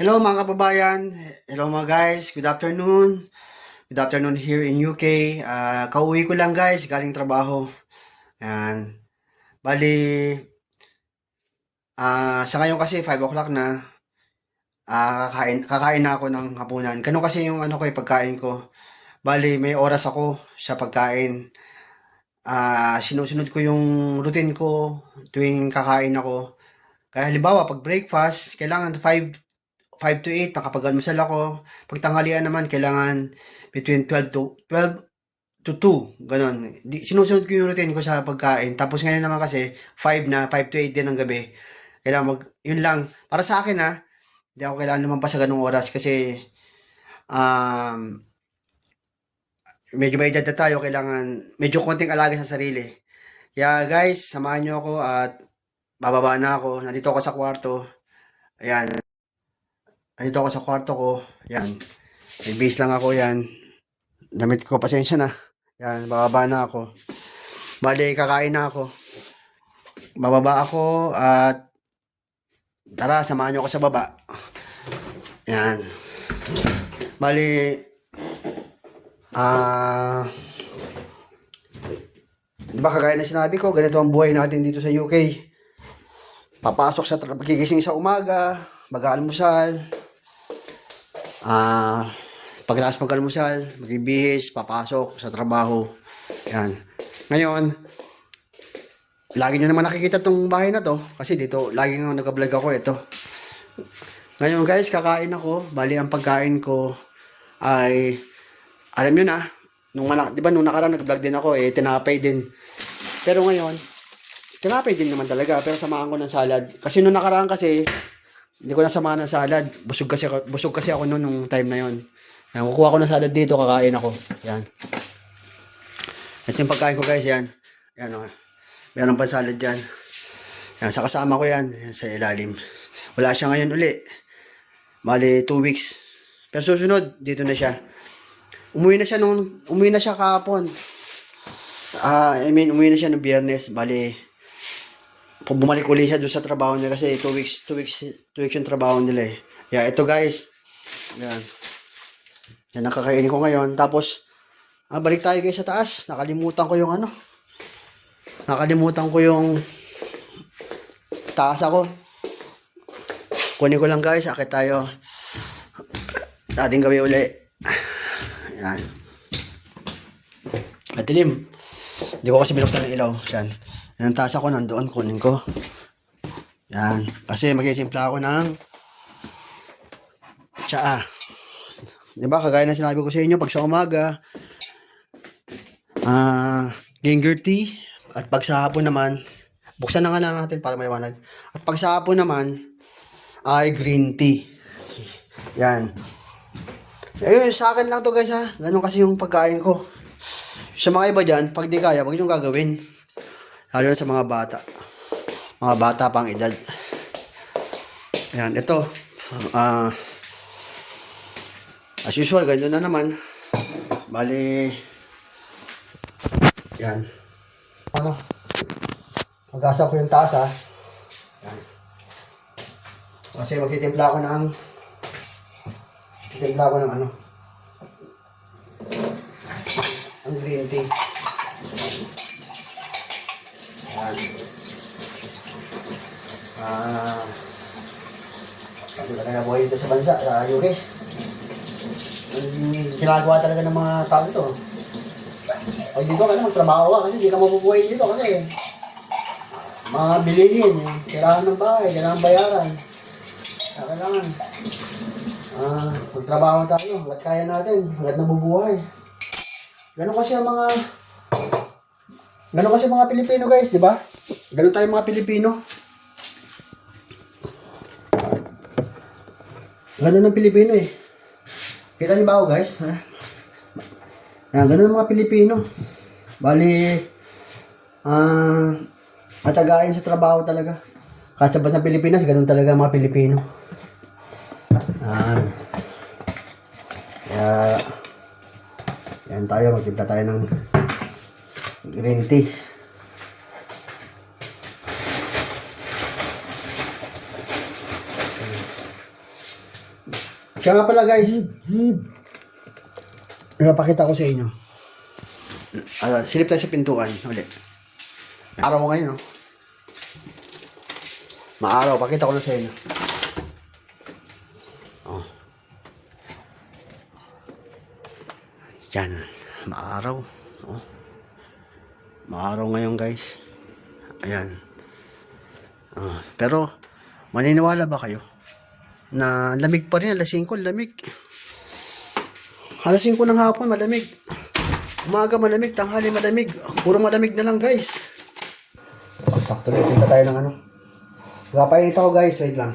Hello mga kababayan, hello mga guys, good afternoon. Good afternoon here in UK. Kauwi ko lang guys, galing trabaho. Ayan. Bali, sa ngayon kasi 5 o'clock na, kakain na ako ng hapunan. Ganun kasi yung ano ko, pagkain ko. Bali, may oras ako sa pagkain. Sinusunod ko yung routine ko tuwing kakain ako. Kaya halimbawa, pag breakfast, kailangan 5 to 8 nakapag-almusal ako. Pag tanghalian naman, kailangan between 12 to 2, gano'n. Sinusunod ko yung routine ko sa pagkain. Tapos ngayon naman kasi, 5 to 8 din ng gabi. Kailangan yun lang. Para sa akin hindi ako kailangan naman pa sa ganung oras kasi um, medyo may edad na tayo, kailangan medyo konting alaga sa sarili. Kaya guys, samahan nyo ako at bababa na ako. Nandito ako sa kwarto. Ayan. Nandito ako sa kwarto ko. Yan. May base lang ako yan. Damit ko, pasensya na. Yan, bababa na ako. Bali, kakain na ako. Bababa ako at tara, samahan nyo ako sa baba. Yan. Bali, di ba kagaya na sinabi ko, ganito ang buhay natin dito sa UK. Papasok sa pagkigising sa umaga, mag-aalmusal, pagkatapos mag-almusal, magbibihis, papasok sa trabaho. Yan. Ngayon, lagi nyo naman nakikita tong bahay na to. Kasi dito, lagi nga nag-vlog ako ito. Ngayon guys, kakain ako. Bali, ang pagkain ko ay, alam nyo na, di ba nung nakaraan nag-vlog din ako, tinapay din. Pero ngayon, tinapay din naman talaga. Pero samahan ko ng salad. Kasi nung nakaraan kasi, hindi ko nasamahan ng salad. Busog kasi ako noon nung time na yon. Yan, kukuha ko ng salad dito, kakain ako. Yan. Ito yung pagkain ko guys, yan. Yan o. Meron pa salad dyan. Yan, sa kasama ko yan. Yan sa ilalim. Wala siya ngayon uli. Bali, 2 weeks. Pero susunod, dito na siya. Umuwi na siya kahapon. Umuwi na siya ng Biyernes. Bali, bumalik uli siya doon sa trabaho niya kasi 2 weeks yung trabaho nila eh. Yeah, ito guys. Yan. Yan ang kakainin ko ngayon. Tapos, balik tayo guys sa taas. Nakalimutan ko yung taas ako. Kunin ko lang guys. Akit tayo. Ating gawin uli. Yan. Madilim. Hindi ko kasi binuksan ng ilaw. Yan. Yan ang taas ako. Nandoon. Kunin ko. Yan. Kasi magsisimple ako ng tsaa. Diba? Kagaya na sinabi ko sa inyo. Pag sa umaga, ginger tea. At pag sa hapon naman, buksan na nga lang natin para maliwanag. At pag sa hapon naman, ay green tea. Yan. Ayun, sa akin lang to guys ha. Ganun kasi yung pagkain ko. Sa mga iba dyan, pag di kaya, wag nyo gagawin. Lalo na sa mga bata. Mga bata pang edad. Yan, ito. As usual, ganun na naman. Bali, yan. Magasa ko yung taas ha. Yan. Kasi magtitimpla ako ng ang green tea. Yan. Kasi talaga buhay dito sa bansa, sa UK. Ginagawa talaga ng mga tao ito. Pag dito ka na magtrabaho ka kasi hindi ka mabubuhay dito kasi mga bilihin, kailangan ng bahay, kailangan bayaran. Kailangan magtrabaho tayo, hanggat kaya natin, hanggat nabubuhay. Ganun kasi mga Pilipino guys, di ba? Ganun tayo mga Pilipino. Ganun ang Pilipino eh. Kita niyo ba ako guys? Ganun ang mga Pilipino. Bali, matagayin sa trabaho talaga. Kahit sa bansang Pilipinas, ganun talaga ang mga Pilipino. Kaya, yan tayo, magtimpla tayo ng green tea. Siya nga pala guys, napakita ko sa inyo. Silip tayo sa pintuan ulit. Araw ngayon, no? Maaraw, pakita ko na sa inyo. Oh. Yan, maaraw. Oh. Maaraw ngayon guys. Ayan. Pero, maniniwala ba kayo? Na lamig pa rin, alas 5, lamig. Alas 5 ng hapon, malamig. Umaga malamig, tanghali malamig. Puro malamig na lang guys. Sakto lang, tingnan tayo ng ano. Gapainit ako guys, wait lang.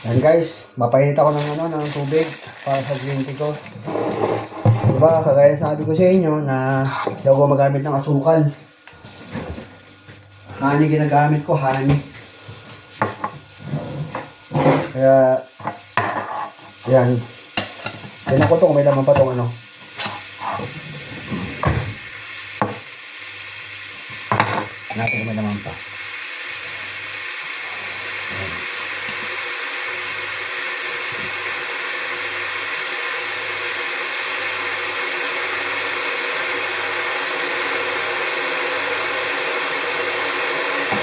Yan guys, mapainit ako ng tubig para sa green tea ko. Diba, kagaya sabi ko sa inyo na hindi ako magamit ng asukal. Honey ginagamit ko, honey. Kaya, yan. Tignan ko to kung may laman pa tong ano. Natin kung may laman pa. Ayan.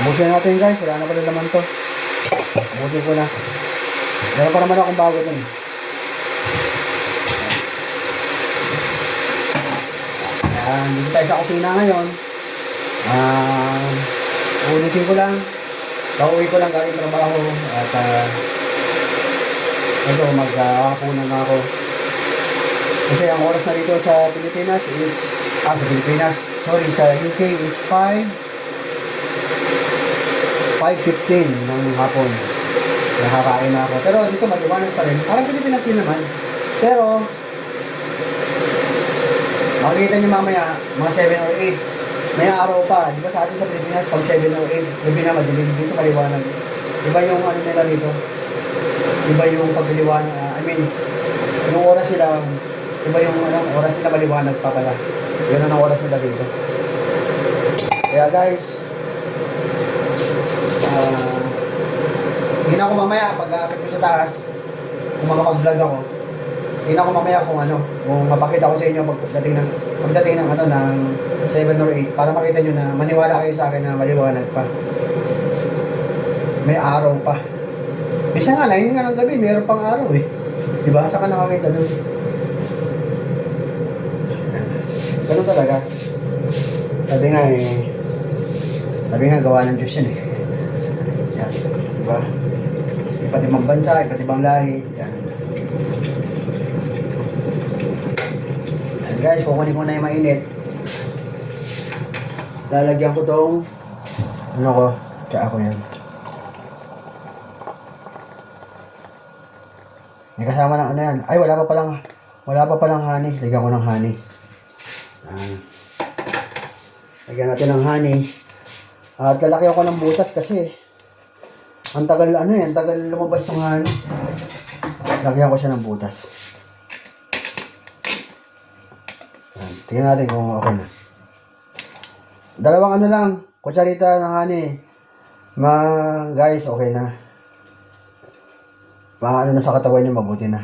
Ubusin natin guys, wala na pala naman to. Ubusin ko na. Meron pa naman akong bago dun. Dito tayo sa kusina ngayon. Ulitin ko lang. Pauwi ko lang galing trabaho. At ito, maghahapunan na ako. Kasi ang oras na dito sa Pilipinas is, sa UK is 5:15 ng hapon. Nakakain na ako. Pero dito maliwanag pa rin. Parang Pilipinas din naman. Pero, makikita nyo mamaya, mga 7 or 8. May araw pa. Di ba sa atin sa Pilipinas, pag 7 or 8, gabi na madilim. Dito maliwanag. Iba yung ano nila dito. Iba yung pagliwanag. Yung oras sila, iba yung oras nila maliwanag pa pala. Yun ang oras nila dito. Kaya guys, hindi na ako mamaya pag-aakit ko sa taas, kung makapag-vlog ako, hindi na ako mamaya kung mapakita ko sa inyo pagdating ng 7 or 8 para makita nyo na maniwala kayo sa akin na maliwanag pa. May araw pa. Bisa nga, 9 nga ng gabi, mayroon pang araw eh. Diba? Saan ka nakakita doon? Ganun talaga. Sabi nga gawa ng Diyos yan eh. Yan. Diba? Iba't ibang bansa, iba't ibang lahi. Yan. Yan guys, kukunin ko na yung mainit. Lalagyan ko tong tsaka ko yan. May kasama ng yan. Ay, wala pa palang honey. Lagyan ko ng honey. Yan. Lagyan natin ng honey. At lalaki ako ng butas kasi ang tagal lumabas ng honey. Lagyan ko siya ng butas. Yan. Tingnan natin kung okay na. Dalawang kutsarita ng honey. Guys, okay na. Na sa katawan niyo, mabuti na.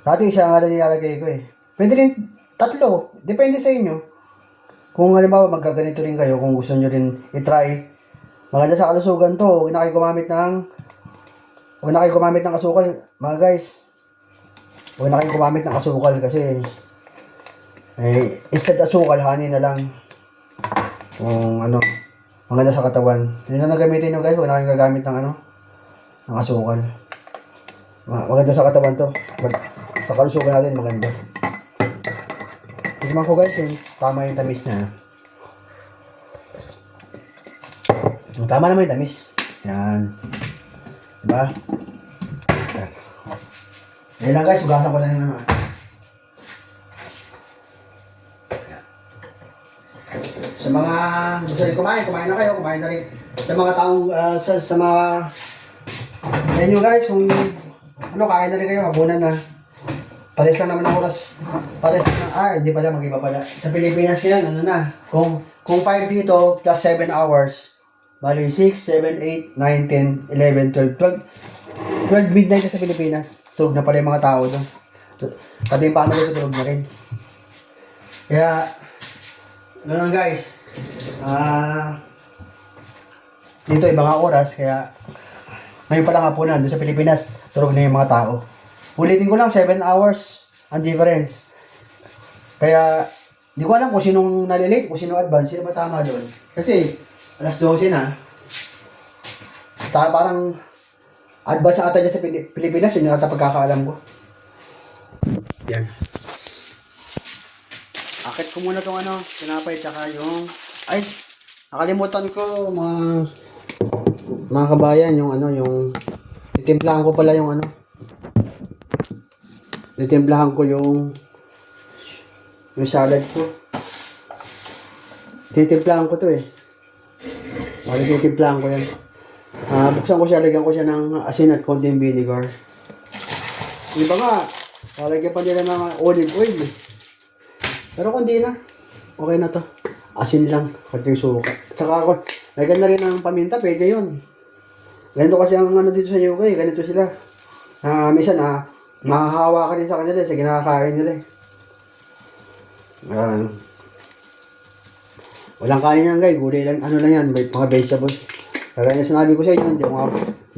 Dati isa nga lang nilalagay ko eh. Pwede rin 3. Depende sa inyo. Kung halimbawa magkaganito rin kayo, kung gusto nyo rin i-try. Maganda sa kalusugan to. Huwag na kayo gumamit ng asukal. Mga guys, huwag na kayo gumamit ng asukal kasi instead asukal, honey na lang. Kung maganda sa katawan. Yun na nagamitin nyo guys. Huwag na kayo gagamit ng ng asukal. Maganda sa katawan to. Sa kalusugan natin maganda. Tignan ko guys, tama yung tamis niya. Tama naman yung tamis. Yan. Diba? Yan. Yan lang guys, ugasan ko lang yung naman. Sa mga gusto rin kumain na kayo, kumain na rin. Sa mga taong, sa mga, sa inyo guys, kung ano, kain na rin kayo, habunan na. Pares lang naman ang oras. Pares na, hindi pala, mag-iba pala. Sa Pilipinas yan, ano na, kung 5 dito, plus 7 hours, bali 6, 7, 8, 9, 10, 11, 12, 12 midnight na sa Pilipinas. Tulog na pala yung mga tao doon. Pati yung paano dito, tulog na rin. Kaya, ano lang guys, dito ibang oras, kaya ngayon pa lang hapunan, doon sa Pilipinas, tulog na yung mga tao. Ulitin ko lang, 7 hours ang difference. Kaya, di ko alam kung sinong nalilate, kung sinong advance, sino ba tama doon. Kasi, alas 12 na. Parang, advance ata dyan sa Pilipinas, yun yung ata pagkakaalam ko. Yan. Akit ko muna tong tinapay, tsaka yung, nakalimutan ko, mga kabayan, yung, titimplahan ko pala yung titimplahan ko yung salad ko. Titimplahan ko to titimplahan ko yan. Buksan ko siya, lagyan ko siya ng asin at konting vinegar. Iba nga, lalagyan pa nila ng olive oil Pero kung di na, okay na to. Asin lang, konting suka. Tsaka ako, lagyan na rin ng paminta, pwede yun. Ganito kasi ang dito sa UK, ganito sila. Minsan mahahawa ka rin sa kanila sa kinakain nila walang kanin yan guys, gulay lang, lang yan, may mga vegetables. Kaya na sinabi ko sa inyo, hindi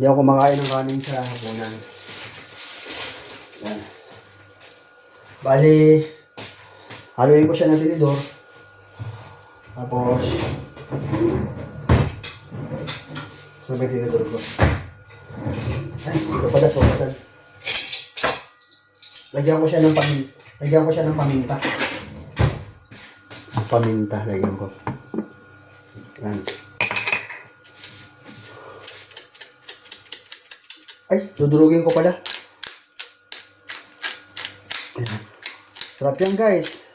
ako kumakain ng kanin sa hapunan. Yan. Bali, haluin ko siya ng tinidor. Tapos, sabay tinidor ko. Ito pala sobasan. Lagyan ko siya ng paminta. Paminta, lagyan ko. Yan. Dudurugin ko pala. Yan. Sarap yan guys.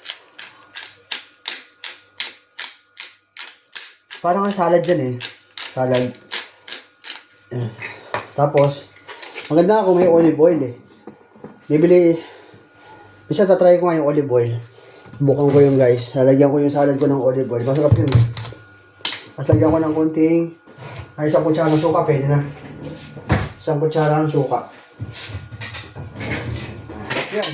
Parang ang salad yan Salad. Yan. Tapos, maganda kung may olive oil bisa tatry ko nga yung olive oil. Bukan ko yung guys. Lalagyan ko yung salad ko ng olive oil. Masarap yun. Tapos lagyan ko ng konting isang kutsara ng suka. Pwede na. Isang kutsara ng suka. Yan.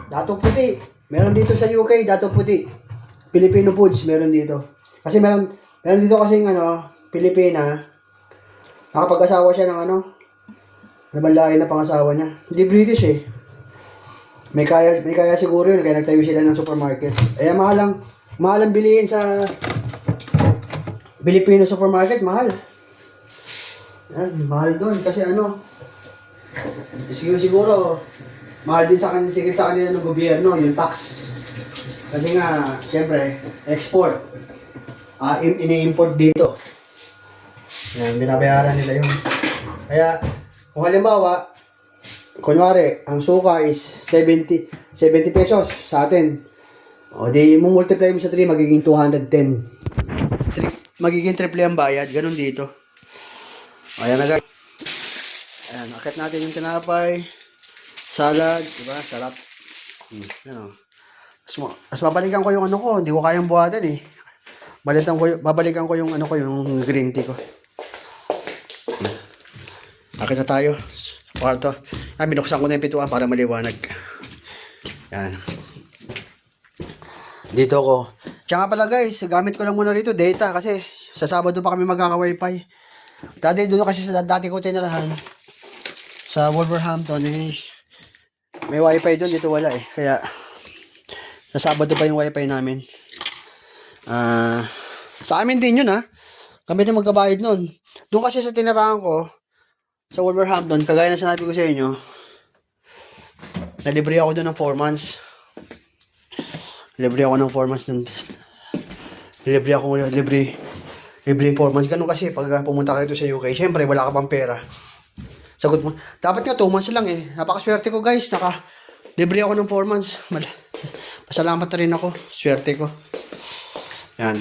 Dato puti. Meron dito sa UK, dato puti. Filipino foods, meron dito. Kasi meron dito kasing Pilipina. Nakapag-asawa siya ng nabanlain na pangasawa niya. Hindi British May kaya siguro yun, kaya nagtayo sila ng supermarket. Mahal ang bilihin sa Filipino supermarket, mahal. Yan, mahal doon kasi siguro mahal din sa kanila ng gobyerno, yung tax. Kasi nga, syempre, export. Ini-import dito. Yan, binabayaran nila yun. Kaya, kung halimbawa, kunwari, ang suka is 70 pesos sa atin. O di mo multiply mo sa 3, magiging 210. Magiging triple ang bayad. Ganun dito. Ayan na guys. Ayan, akit natin yung tinapay. Salad. Diba? Sarap. Yan Tapos babalikan ko yung ko. Hindi ko kayang buhatin babalikan ko yung yung green tea ko. Akit na tayo. Kwarto. Binuksan ko na yung pituan para maliwanag. Yan. Dito ko. Tsaka nga pala guys, gamit ko lang muna rito data kasi sa Sabado pa kami magkaka-wifi. Doon kasi sa dati ko tinirahan sa Wolverhampton may wifi doon, dito wala Kaya sa Sabado pa yung wifi namin. Sa amin din yun Kami na magkabayad nun. Doon kasi sa tinirahan ko sa Wolverhampton, kagaya na sinabi ko sa inyo, nalibre ako doon ng 4 months. Libre ako ng 4 months. Libre 4 months. Ganun kasi pag pumunta ka dito sa UK, syempre wala ka pang pera. Sagot mo, dapat nga 2 months lang Napakaswerte ko guys, libre ako ng 4 months. Pasalamat na rin ako, swerte ko. Yan.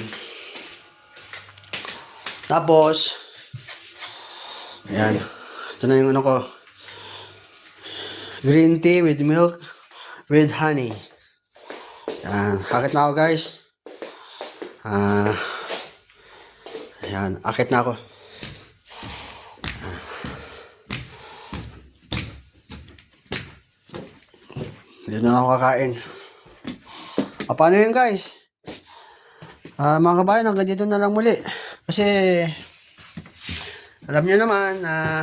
Tapos, ayan. Ito na yung ano ko. Green tea with milk with honey. Ayan. Akit na ako guys. Ayan. Akit na ako. Dito na ako kakain. Paano yun guys? Mga kabayan, hanggang dito na lang muli. Kasi, alam nyo naman na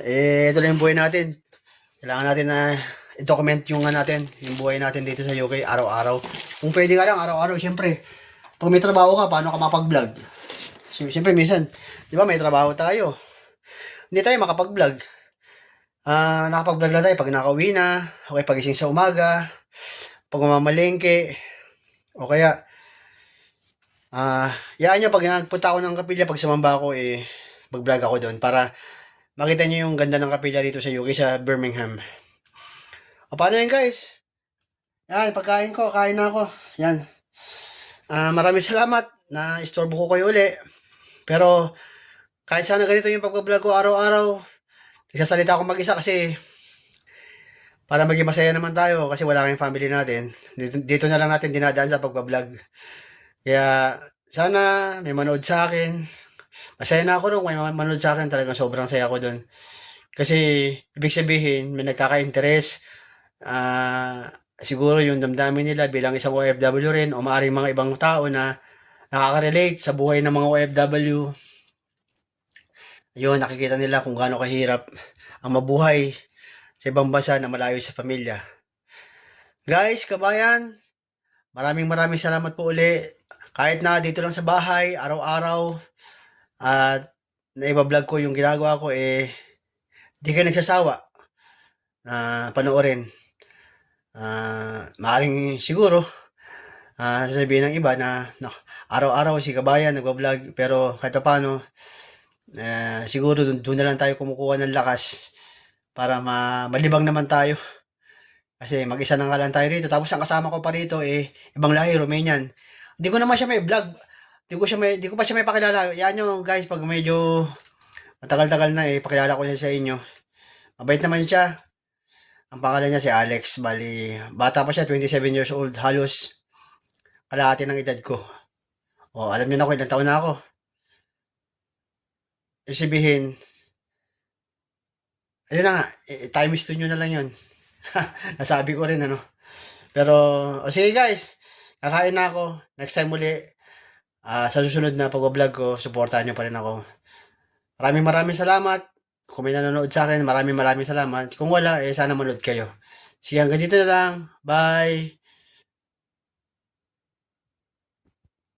ito lang yung buhay natin. Kailangan natin na i-document yung natin, yung buhay natin dito sa UK araw-araw. Kung pwede ka lang, araw-araw, syempre. Pag may trabaho ka, paano ka mapag-vlog? Syempre, minsan, di ba may trabaho tayo. Hindi tayo makapag-vlog. Nakapag-vlog na tayo pag nakauwi na, okay, pagising sa umaga, pag mamamalengke, o kaya, yaan nyo, pag nagpunta ako ng kapilya, pag sumamba ako, mag-vlog ako doon para makita nyo yung ganda ng kapilya dito sa UK, sa Birmingham. O paano yun guys? Yan, pagkain ko, kain na ako. Yan. Maraming salamat na istorbo ko kayo uli. Pero, kahit sana ganito yung pag-vlog ko araw-araw, nagsasalita ako mag-isa kasi para maging masaya naman tayo kasi wala kayong family natin. Dito na lang natin dinadaan sa pag-vlog. Kaya, sana may manood sa akin. Masaya na ako nung may manood sa akin. Talagang sobrang saya ko dun. Kasi, ibig sabihin, may nagkaka-interest. Siguro yung damdamin nila bilang isang OFW rin o maaaring mga ibang tao na nakaka-relate sa buhay ng mga OFW. Yun, nakikita nila kung gaano kahirap ang mabuhay sa ibang bansa na malayo sa pamilya. Guys, kabayan, maraming salamat po uli. Kahit na dito lang sa bahay, araw-araw, at naiba-vlog ko yung ginagawa ko, di kayo nagsasawa na panoorin. Maaaring siguro, sasabihin ng iba na araw-araw si kabayan nagba-vlog, pero kahit paano, siguro doon na lang tayo kumukuha ng lakas para malibang naman tayo. Kasi mag-isa na nga lang tayo rito. Tapos ang kasama ko pa rito, ibang lahi, Romanian. Hindi ko naman siya may vlog. Di ko pa siya may pakilala. Yan yung guys, pag medyo matagal-tagal na, pakilala ko siya sa inyo. Mabait naman siya. Ang pangalan niya si Alex. Bali, bata pa siya, 27 years old. Halos kalahati ng edad ko. Alam niyo na ako, ilang taon na ako. Ibig sabihin, ayun na nga, times 2 nyo na lang yun. Nasabi ko rin, ano. Pero, sige guys, kakain na ako. Next time muli, sa susunod na pag-vlog ko, supportahan nyo pa rin ako. Maraming salamat. Kung may nanonood sa akin, maraming salamat. Kung wala, sana manood kayo. Sige, hanggang dito na lang. Bye!